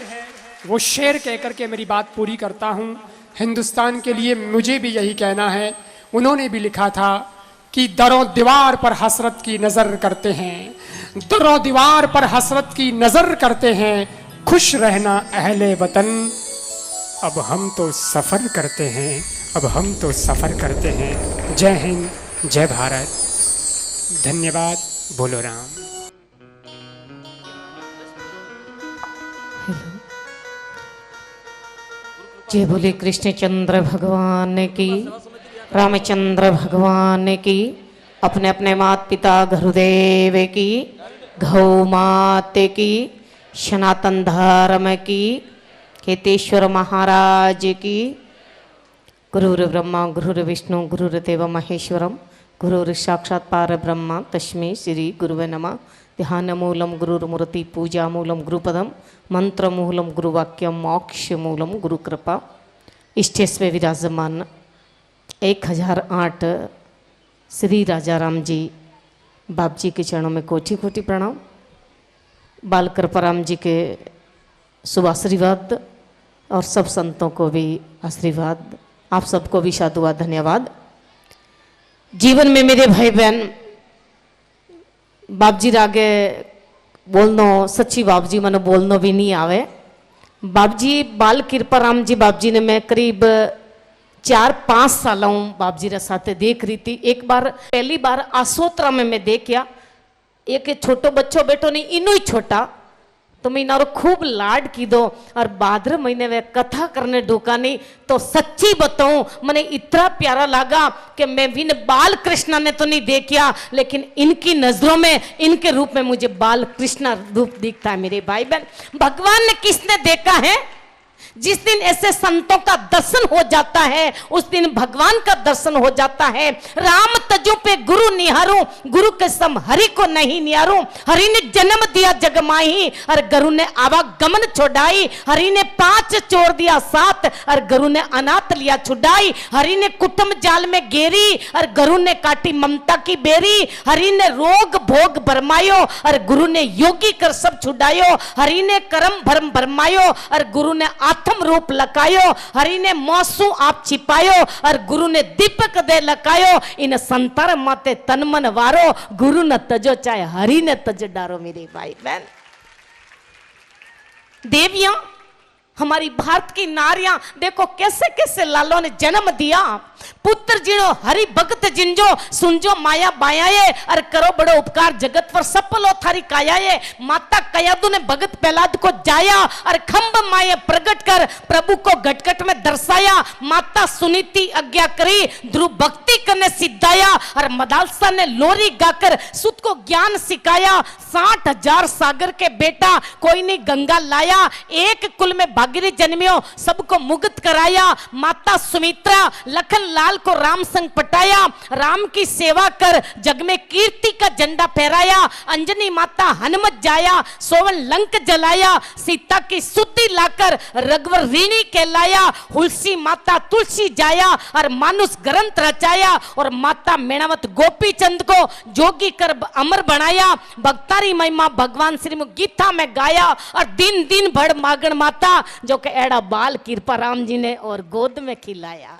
वो शेर कहकर के मेरी बात पूरी करता हूँ। हिंदुस्तान के लिए मुझे भी यही कहना है। उन्होंने भी लिखा था कि दरों दीवार पर हसरत की नज़र करते हैं, दरों दीवार पर हसरत की नज़र करते हैं, खुश रहना अहले वतन, अब हम तो सफ़र करते हैं, अब हम तो सफ़र करते हैं। जय हिंद, जय भारत, धन्यवाद, बोलो राम। जय बोले कृष्णचंद्र भगवान की, रामचंद्र भगवान की, अपने अपने माता पिता गुरुदेव की, गौ माते की, सनातन धर्म की, केतेश्वर महाराज की। गुरुर् ब्रह्मा गुरुर् विष्णु गुरुर्देव महेश्वरम, गुरुर् साक्षात् परब्रह्म तस्मै श्री गुरुवे नमः। ध्यानमूलं गुरुर्मूर्ति पूजामूलं गुरुपदम मंत्रमूलं गुरुवाक्यम मोक्षमूलं गुरुकृपा इष्टेस्वे विराजमान 1008 श्री राजा राम जी बाप जी के चरणों में कोटि कोटि प्रणाम। बाल कृपाराम जी के शुभ आशीर्वाद और सब संतों को भी आशीर्वाद, आप सबको भी साधुवाद धन्यवाद। जीवन में मेरे भाई बहन बाप जी आगे बोलनो सच्ची बाप जी मने बोलनो भी नहीं आवे। बाप जी बाल कृपाराम जी बाप जी ने मैं करीब 4-5 सालों बाप जी रे साथे देख रही थी। एक बार पहली बार आसोत्रा में मैं देखा एक छोटो बच्चो बेटो नहीं इनो ही छोटा तो मैं इनारो खूब लाड की दो और भाद्र महीने में कथा करने ढूका नहीं तो सच्ची बताऊं मने इतना प्यारा लगा कि मैं विन बाल कृष्णा ने तो नहीं देखा लेकिन इनकी नजरों में इनके रूप में मुझे बाल कृष्णा रूप दिखता है। मेरे भाई बहन भगवान ने किसने देखा है? जिस दिन ऐसे संतों का दर्शन हो जाता है उस दिन भगवान का दर्शन हो जाता है। राम तजो पे गुरु निहारू गुरु के सम हरि को नहीं निहारू। हरि ने जन्म दिया जग माही और गुरु ने आवागमन छोड़ाई। हरि ने 5 छोड़ दिया 7 और गुरु ने अनाथ लिया छुड़ाई। हरि ने कुटुंब जाल में घेरी और गुरु ने काटी ममता की बेरी। हरि ने रोग भोग भरमायो और गुरु ने योगी कर सब छुड़ायो। हरि ने कर्म भरम भरमायो और गुरु ने आत्म रूप लकायो। हरि ने मौसू आप छिपायो और गुरु ने दीपक दे लकायो। इन संतर माते तन मन वारो गुरु न तजो चाहे हरि ने तज डारो। मेरे भाई बहन देवियां हमारी भारत की नारियां देखो कैसे कैसे लालों ने जन्म दिया। पुत्र जिनो हरि भगत जिंजो सुनजो माया बायाए और करो बड़ो उपकार जगत पर सफलो थारी कायाए। माता कयादु ने भगत प्रहलाद को जाया और खंब माये प्रकट कर प्रभु को घटघट में दर्शाया। माता सुनीति आज्ञा करी ध्रुव भक्ति करने सिद्धाया और मदालसा ने लोरी गाकर सुत को ज्ञान सिखाया। 60,000 सागर के बेटा कोई नहीं गंगा लाया। एक कुल में भागीरथी जन्मियो सबको मुक्त कराया। माता सुमित्रा लखन लाल को राम संग पटाया। राम की सेवा कर जग में कीर्ति का झंडा फहराया। अंजनी माता हनुमत जाया सोवन लंक जलाया। सीता की सुद्धि लाकर रघुवर ऋणी कहलाया। हुलसी माता तुलसी जाया और मानुष ग्रंथ रचाया। और माता मेणावत गोपी चंद को जोगी कर अमर बनाया। भक्तारी महिमा भगवान श्री मुख गीता में गाया। और दिन दिन भर मागण माता जो के एड़ा बाल कृपाराम जी ने और गोद में खिलाया।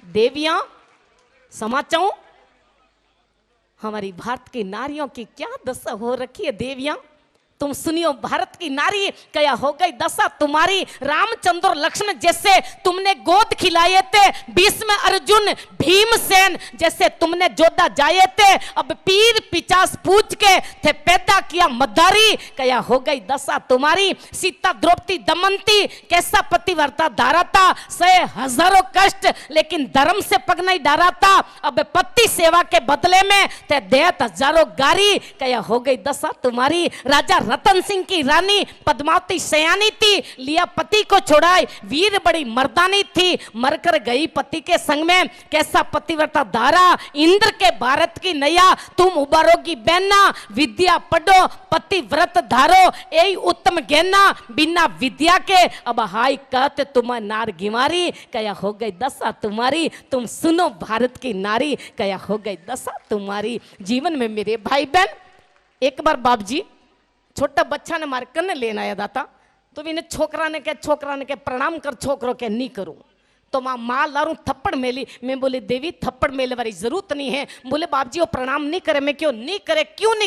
देवियां समाचाओ हमारी भारत की नारियों की क्या दशा हो रखी है। देवियां तुम सुनियो भारत की नारी क्या हो गई दशा तुम्हारी। रामचंद्र और लक्ष्मण जैसे तुमने गोद खिलाए थे। भीष्म अर्जुन भीमसेन जैसे तुमने जोधा जाए थे। अब पीर पिचास पूछ के थे पैदा किया मदारी क्या हो गई दशा तुम्हारी। सीता द्रौपदी दमनती कैसा पतिव्रता धारा था। 100,000 कष्ट लेकिन धर्म से पग नहीं डारा था। अब पति सेवा के बदले में थे देत हजारों गारी क्या हो गई दशा तुम्हारी। राजा रतन सिंह की रानी पद्मावती सयानी थी लिया पति को छोड़ाई। वीर बड़ी मर्दानी थी मरकर गई पति के संग में कैसा पतिव्रता धारा। इंद्र के भारत की नया तुम उबारोगी बहना। विद्या पढ़ो पतिव्रत धारो यही उत्तम ज्ञाना। बिना विद्या के अब हाय कहते तुम नार गिमारी क्या हो गई दशा तुम्हारी। तुम सुनो भारत की नारी क्या हो गई दशा तुम्हारी। जीवन में मेरे भाई बहन एक बार बाप जी छोटा बच्चा ने मारे कन्ने लेना आया दाता तो इन्हें छोकरा ने के प्रणाम कर छोकरों के नहीं करूं तो माँ लारूं थप्पड़ मेली। मैं बोले देवी थप्पड़ मेले वाली जरूरत नहीं है। बोले बाप जी वो प्रणाम नहीं करे। मैं क्यों नहीं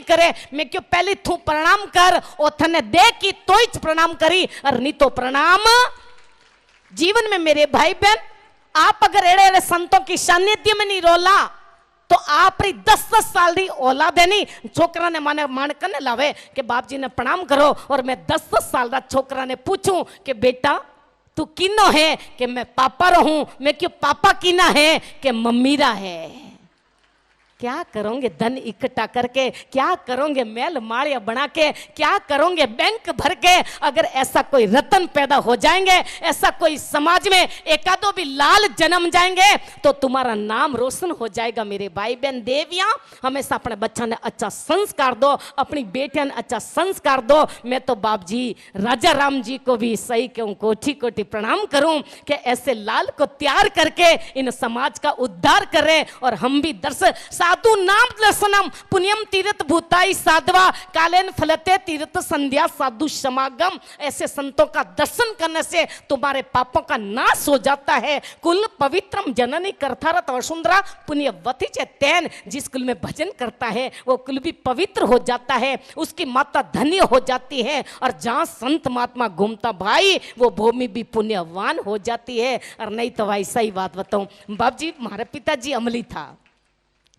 करे मैं क्यों पहले तू प्रणाम कर और थने दे की तो ही प्रणाम करी और नहीं तो प्रणाम। जीवन में मेरे भाई बहन आप अगर एड़े एड़े संतों की सानिध्य में नहीं रोला तो आप 10-10 साल री औलाद है नहीं। छोकरा ने माने मान करने लावे कि बाप जी ने प्रणाम करो और मैं 10-10 साल का छोकरा ने पूछूं कि बेटा तू किनो है कि मैं पापा रहूं। मैं क्यों पापा किना है कि मम्मीरा है। क्या करोगे धन इकट्ठा करके, क्या करोगे मेल माड़िया बना के, क्या करोगे बैंक भर के। अगर ऐसा कोई रतन पैदा हो जाएंगे, ऐसा कोई समाज में एकादो भी लाल जन्म जाएंगे तो तुम्हारा नाम रोशन हो जाएगा। मेरे भाई बहन देवियां, हमेशा अपने बच्चा ने अच्छा संस्कार दो, अपनी बेटियां ने अच्छा संस्कार दो। मैं तो बाप जी राजा राम जी को भी सही कहूं, कोटि कोटि प्रणाम करूं कि ऐसे लाल को तैयार करके इन समाज का उद्धार करें। और हम भी दर्शन साधु नाम दर्शनम पुण्यम तीर्थ भूताई साधवा कालेन फलते तीर्थ संध्या साधु समागम। ऐसे संतों का दर्शन करने से तुम्हारे पापों का नाश हो जाता है। कुल पवित्रम जननी करथारत वसुंधरा पुण्यवती चैतैन। जिस कुल में भजन करता है वो कुल भी पवित्र हो जाता है, उसकी माता धन्य हो जाती है। और जहां संत महात्मा घूमता भाई वो भूमि भी पुण्यवान हो जाती है। और नहीं तो भाई सही बात बताऊं बाप जी, हमारे पिताजी अमली था,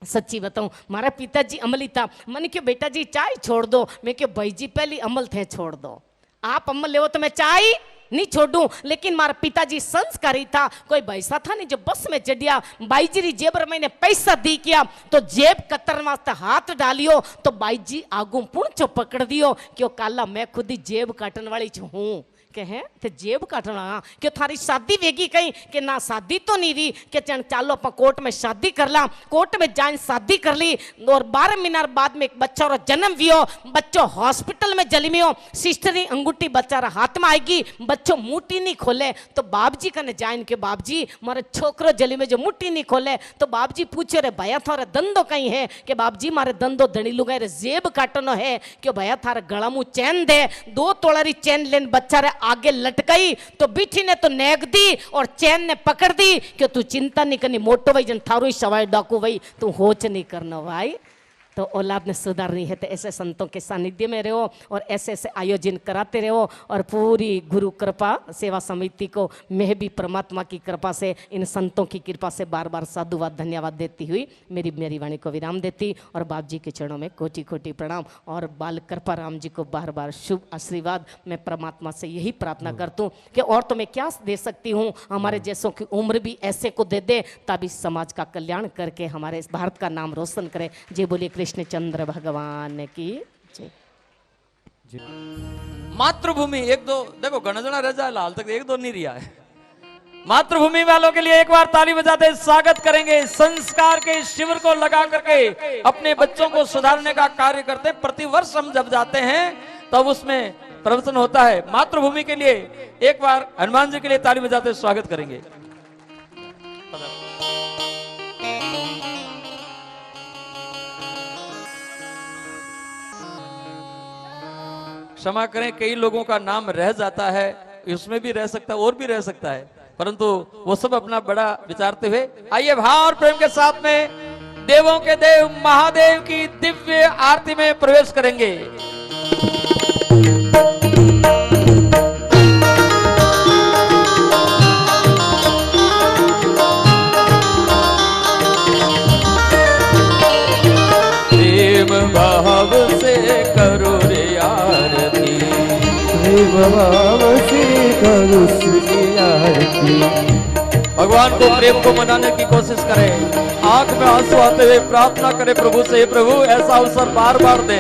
सच्ची बताऊं हमारा पिताजी अमली था। मैंने क्यों बेटा जी चाय छोड़ दो, मैं क्यों भाई जी पहले अमल थे छोड़ दो, आप अमल ले तो मैं चाय नहीं छोड़ू। लेकिन हमारा पिताजी संस्कारी था, कोई पैसा था नहीं जो बस में चढ़िया बाई जी जेब मैंने पैसा दी किया तो जेब कतर वास्ते हाथ डालियो तो बाई जी आगू पुणचो पकड़ दियो क्यों काला मैं खुद ही जेब काटने वाली हूँ के हैं ते जेब काटना क्यों थारी शादी वेगी कहीं कि ना शादी तो नहीं रही कि चालो अपन कोर्ट में शादी कर ला। कोर्ट में जान शादी कर ली और 12 महीना बाद में एक बच्चा और जन्म वियो, बच्चों हॉस्पिटल में जलमियो, सिस्टरी अंगूठी बच्चा हाथ में आएगी, बच्चों मुट्ठी नहीं खोले तो बाप जी कने जाइन के बाप जी मारे छोकरो जली में जो मुट्ठी नहीं खोले तो बाप जी पूछे रे भैया थारे दंदो कहीं है कि बाप जी मारे दंदो धनी लुगाई रे जेब काटनो है क्यों भैया थारे गला मुंह चैन दे 2 तोलारी चैन लेन बच्चा रे आगे लटकाई तो बिठी ने तो नेक दी और चैन ने पकड़ दी कि तू चिंता नहीं करनी मोटो भाई जन थारू सवाई डाकू भाई तू होच नहीं करना भाई। तो औलाद ने सुधारनी है तो ऐसे संतों के सानिध्य में रहो और ऐसे ऐसे आयोजन कराते रहो। और पूरी गुरु कृपा सेवा समिति को मैं भी परमात्मा की कृपा से इन संतों की कृपा से बार बार साधुवाद धन्यवाद देती हुई मेरी वाणी को विराम देती और बाप जी के चरणों में कोटि कोटि प्रणाम और बाल कृपा राम जी को बार बार शुभ आशीर्वाद। मैं परमात्मा से यही प्रार्थना करता हूँ कि और तो मैं क्या दे सकती हूँ, हमारे जैसों की उम्र भी ऐसे को दे दे तभी समाज का कल्याण करके हमारे भारत का नाम रोशन करे। जय बोलिए कृष्णचंद्र भगवान की जय। मातृभूमि एक दो देखो गणजना रह जाए हाल तक 1-2 नहीं रिया है। मातृभूमि वालों के लिए एक बार ताली बजाते स्वागत करेंगे। संस्कार के शिविर को लगा करके अपने बच्चों को सुधारने का कार्य करते हैं। प्रतिवर्ष हम जब जाते हैं तब उसमें प्रवचन होता है। मातृभूमि के लिए एक बार हनुमान जी के लिए ताली बजाते स्वागत करेंगे। क्षमा करें कई लोगों का नाम रह जाता है, उसमें भी रह सकता है और भी रह सकता है, परंतु वो सब अपना बड़ा विचारते हुए आइए भाव और प्रेम के साथ में देवों के देव महादेव की दिव्य आरती में प्रवेश करेंगे। प्रेम भाव से करो रे आरती, भाव से करो श्री आरती। भगवान को प्रेम को मनाने की कोशिश करें, आंख में आंसू आते हुए प्रार्थना करें प्रभु से, हे प्रभु ऐसा अवसर बार बार दे।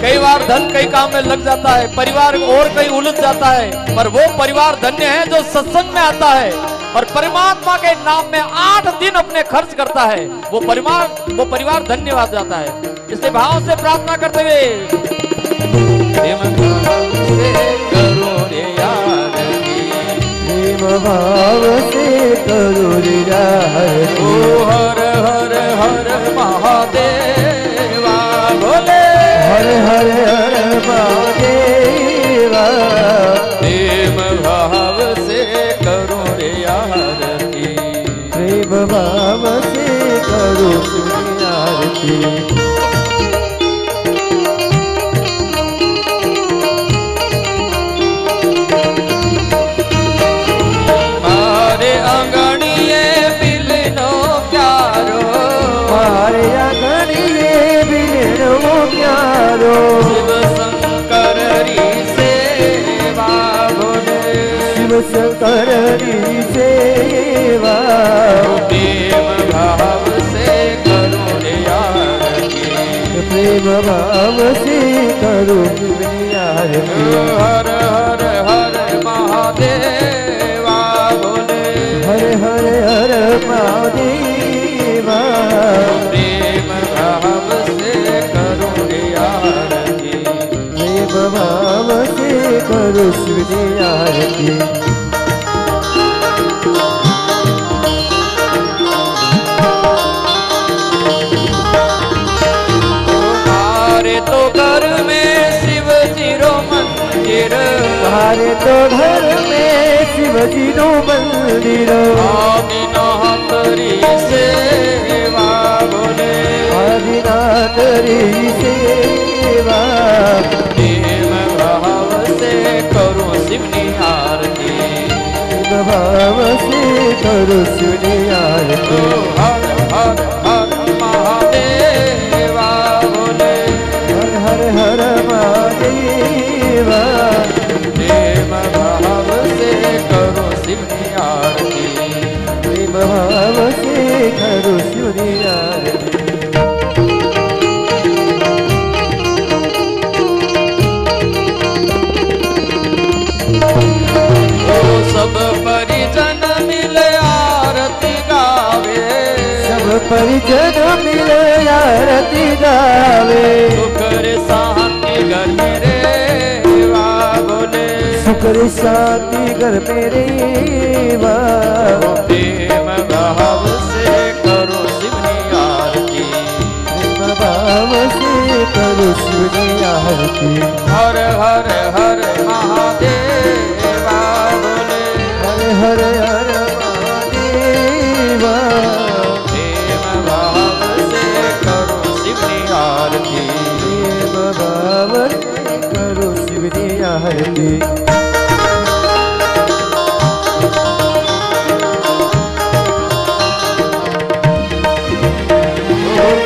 कई बार धन कई काम में लग जाता है, परिवार और कहीं उलझ जाता है, पर वो परिवार धन्य है जो सत्संग में आता है और परमात्मा के नाम में 8 दिन अपने खर्च करता है। वो परिवार धन्यवाद जाता है। इसलिए भाव से प्रार्थना करते हुए करो रे आरती, प्रेम भाव से करो रे आरती। ओ हर हर हर महादेवा बोले हर हर हर महादेवा। प्रेम भाव से करो रे आरती, प्रेम भाव से करो श्री आरती। शिव शंकर री सेवा बोले, शिव શંકરની સેવા प्रेम भाव से करो रे आरती પ્રેમ ભાવ સે કરું શિવની આરતી हर हर हर महादेवा बोले હર હર હર મહાદેવા प्रेम भाव से करो रे आरती પ્રેમ ભાવ સે કરું શિવની આરતી हमारे तो घर में शिव जी रो मंदिर મારે તો ઘર મે શિવજીનું મંદિર आदिनाथरी सेवा बोले આદિનાથરી સેવા प्रेम भाव से करो शिवनी आरती ભાવ સે કરું શિવની આરતી हर हर हर महादेवा बोले હર હર હર મહાદેવા प्रेम भाव से करो शिवनी आरती પ્રેમ ભાવ સે કરું શિવની આરતી ओ सब परिजन मिले आरती गावे સબ પરિજન મિલે આરતી ગાવે सुकर शांति घर में रे वा बोले સુખ શાંતિ ઘર મેરે વા प्रेम भाव से करो शिवनी आरती ભાવ સે કરું શિવની આરતી हर हर हर महादेवा बोले હર હર હર મહાદેવા प्रेम भाव से करो शिवनी आरती પ્રેમ ભાવ સે કરું શિવની આરતી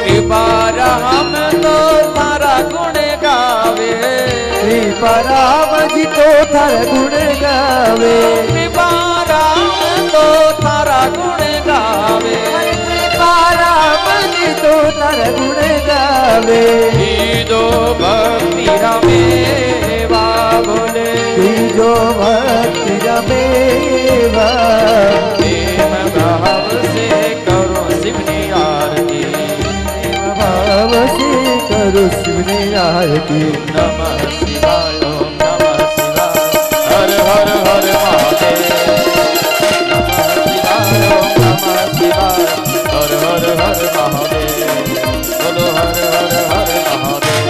कृपा हम तो तारा गुण गावे પરામજી તો થર ગુણ ગાવે कृपा तो तारा गुण गावे પરામજી તો થર ગુણ ગાવે दो भक्ति रमे वा बोले બીજો ભક્તિ રમેવા प्रेम भाव से करो शिवनी आरती ભાવ સે કરું શિવની આરતી नमः शिवाय ओम नमः शिवाय हर हर हर महादेव नमः शिवाय ओम नमः शिवाय हर हर हर महादेव बोलो हर हर हर महादेव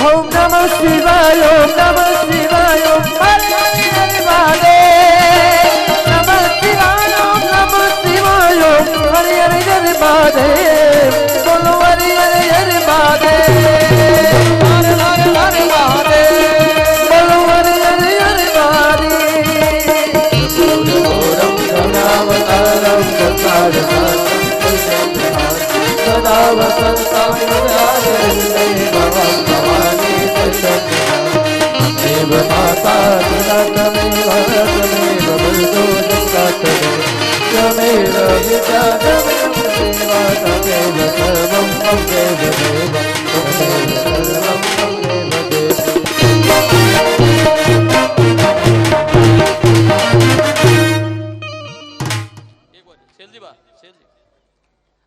ઓમ નમઃ શિવાય ઓમ નમઃ શિવાય ઓમ હરે હરે હરે મહાદેવ નમઃ શિવાય ઓમ નમઃ શિવાય ઓમ હરે હરે હરે મહાદેવ બોલો હરે હરે હરે મહાદેવ हर हर हर महादेव બોલો હરે હરે હરે મહાદેવ घोरम સદાવતારમ સંસારસારમ સદા વસંતમ સદાનંદે ભવં ભવાની દેવ માતા પિતા તમેવ તમેવ બલદો જગતા તમેવ વિદ્યા તમેવ દેવા તમેવ સર્વં તમેવ દેવં તમેવ સર્વં તમેવ દેવં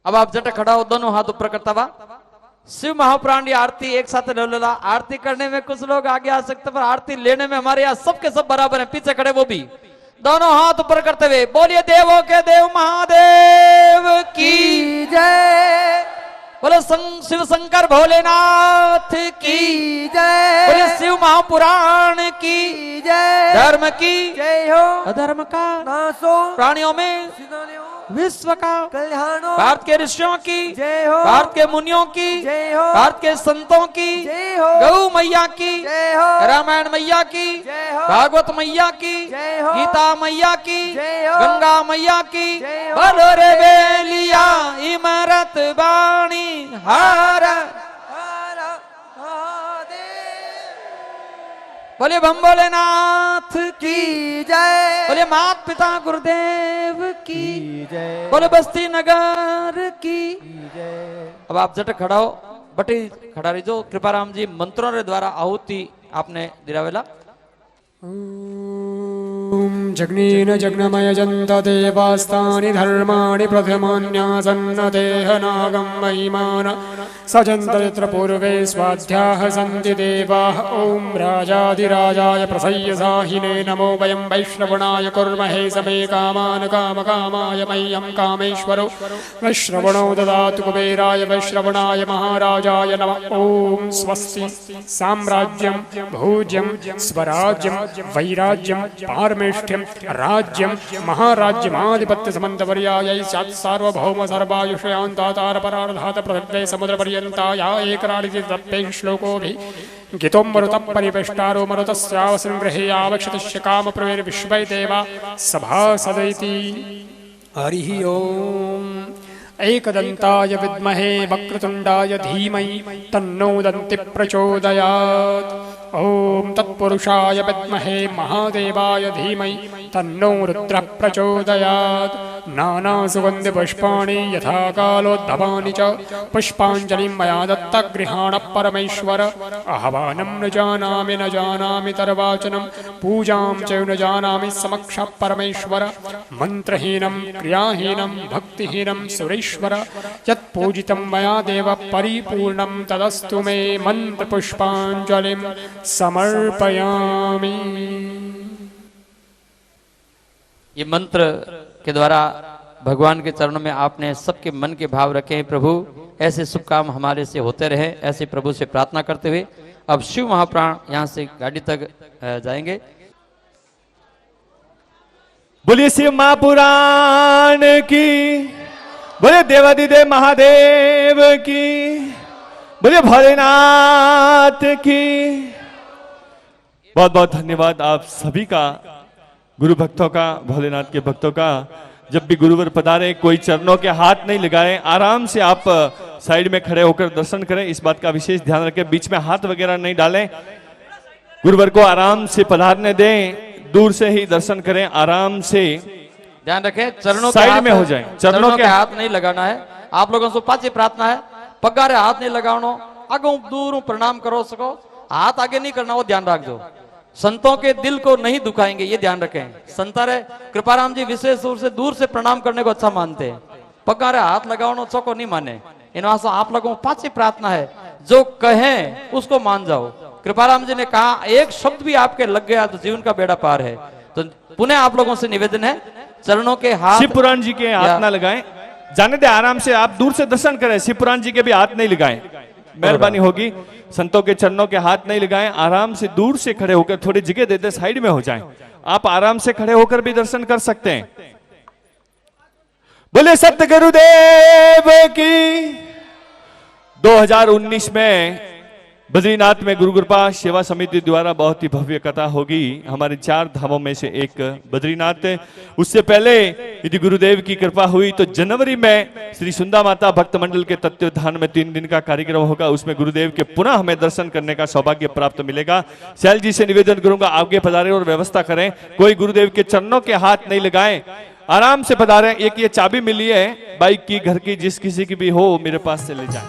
अब आप जट खड़ा हो दोनों हाथ ऊपर करता हुआ शिव महाप्राण आरती एक साथ ले लो। आरती करने में कुछ लोग आगे आ सकते पर आरती लेने में हमारे यहाँ सबके सब बराबर हैं, पीछे खड़े वो भी दोनों हाथ ऊपर करते हुए बोलिए देवों के देव महादेव की जय बोलो शिव शंकर भोलेनाथ की जय बोलिए शिव महापुराण की जय धर्म की जय हो अधर्म का नासो प्राणियों में सिनोनियो विश्व का कल्याणो भारत के ऋषियों की जय हो भारत के मुनियों की जय हो भारत के संतों की जय हो गौ मैया की जय हो रामायण मैया की जय हो भागवत मैया की जय हो गीता मैया की जय हो गंगा मैया की जय हो बोलो रे बेलिया इमरत बाणी हार हर महादेव बोलिए बम भोलेनाथ की, की जय, बोलिए मात पिता गुरुदेव की, जय, बोले बस्ती नगर की। जय। अब आप जट खड़ा हो, बटी खड़ा रहीजो। कृपाराम जी मंत्रों रे द्वारा आहुति आपने दिरावेला। जग्नेन जग्नमय जन्त देवास्तानि धर्माणि प्रथमान्यासन्न देहनागं महिमान सजन्त यत्र पूर्वे स्वाध्याः सन्ति देवाः। ॐ राजाधिराजाय प्रसय्यसाहिने नमो वयं वैश्रवणाय कुर्महे समे कामान् कामकामाय मह्यं कामेश्वरो वैश्रवणो ददातु कुबेराय वैश्रवणाय महाराजाय नमः। ॐ स्वस्ति साम्राज्यं भोज्यं स्वराज्यं वैराज्यं पारमेष्ठ्यं राज्यं महाराज्यमाधिपत्य समन्तवर्यायै स्यात् सार्वभौम सर्वायुषयान्तातार परार्धात पृथिव्यै समुद्रपर्यन्ताया एकराडिति तत्पै श्लोकोभिः गीतों मरुतः परिवेष्टारो मरुतस्यावसंग्रहे आवक्षितस्य कामप्रवेर्विश्वै देवा सभासदैति। हरिः ओम्। एकदन्ताय विद्महे वक्रतुण्डाय धीमहि तन्नो दन्ति प्रचोदयात्। ॐ तत्पुरुषाय विद्महे महादेवाय धीमहि तन्नो रुद्रः प्रचोदयात्। नानासुगन्धिपुष्पाणि यथा कालोद्भवानि च पुष्पाञ्जलिं मया दत्तगृहाण परमेश्वर। आह्वानं न जानामि तर्वाचनं पूजां च न जानामि समक्षः परमेश्वर। मन्त्रहीनं क्रियाहीनं भक्तिहीनं सुरेश्वर यत्पूजितं मया देव परिपूर्णं तदस्तु मे। मन्त्रपुष्पाञ्जलिं समर्पयामि। ये मंत्र के द्वारा भगवान के चरणों में आपने सबके मन के भाव रखे हैं। प्रभु ऐसे शुभ काम हमारे से होते रहे, ऐसे प्रभु से प्रार्थना करते हुए अब शिव महाप्राण यहाँ से गाड़ी तक जाएंगे। बोलिए शिव महापुराण की, बोलिए देवादिदेव महादेव की, बोलिए भोलेनाथ की। बहुत बहुत धन्यवाद आप सभी का, गुरु भक्तों का, भोलेनाथ के भक्तों का। जब भी गुरुवर पधारे कोई चरणों के हाथ नहीं लगाए, आराम से आप साइड में खड़े होकर दर्शन करें। इस बात का विशेष ध्यान रखें, बीच में हाथ वगैरह नहीं डालें। गुरुवर को आराम से पधारने दें, दूर से ही दर्शन करें, आराम से ध्यान रखें। चरणों साइड में हो जाए, चरणों के हाथ नहीं लगाना है। आप लोगों से पांच प्रार्थना है, पगारे हाथ नहीं लगानो, आगो दूर प्रणाम करो सको, हाथ आगे नहीं करना, वो ध्यान रख दो। संतों के दिल को नहीं दुखाएंगे, ये ध्यान रखें। संतारे कृपाराम जी विशेष रूप से दूर से प्रणाम करने को अच्छा मानते हैं, पगारे हाथ लगाओ चौको नहीं माने। इन वास्ते आप लोगों को पांच प्रार्थना है, जो कहें उसको मान जाओ। कृपाराम जी ने कहा एक शब्द भी आपके लग गया तो जीवन का बेड़ा पार है। तो पुनः आप लोगों से निवेदन है, चरणों के हाथ शिव पुराण जी के हाथ ना लगाएं, जाने दे, आराम से आप दूर से दर्शन करें। शिव पुराण जी के भी हाथ नहीं लगाएं, मेहरबानी होगी। संतों के चरणों के हाथ नहीं लगाएं, आराम से दूर से खड़े होकर थोड़ी जगह देते साइड में हो जाएं। आप आराम से खड़े होकर भी दर्शन कर सकते हैं। बोले सत्य गुरुदेव की। 2019 में बद्रीनाथ में गुरु कृपा सेवा समिति द्वारा बहुत ही भव्य कथा होगी। हमारे 4 धामों में से एक बद्रीनाथ। उससे पहले यदि गुरुदेव की कृपा हुई तो जनवरी में श्री सुंदा माता भक्त मंडल के तत्वावधान में 3 दिन का कार्यक्रम होगा। उसमें गुरुदेव के पुनः हमें दर्शन करने का सौभाग्य प्राप्त मिलेगा। शैल जी से निवेदन करूंगा, आगे पधारें और व्यवस्था करें। कोई गुरुदेव के चरणों के हाथ नहीं लगाएं, आराम से पधारें। एक ये चाबी मिली है बाइक की, घर की, जिस किसी की भी हो मेरे पास से ले जाए।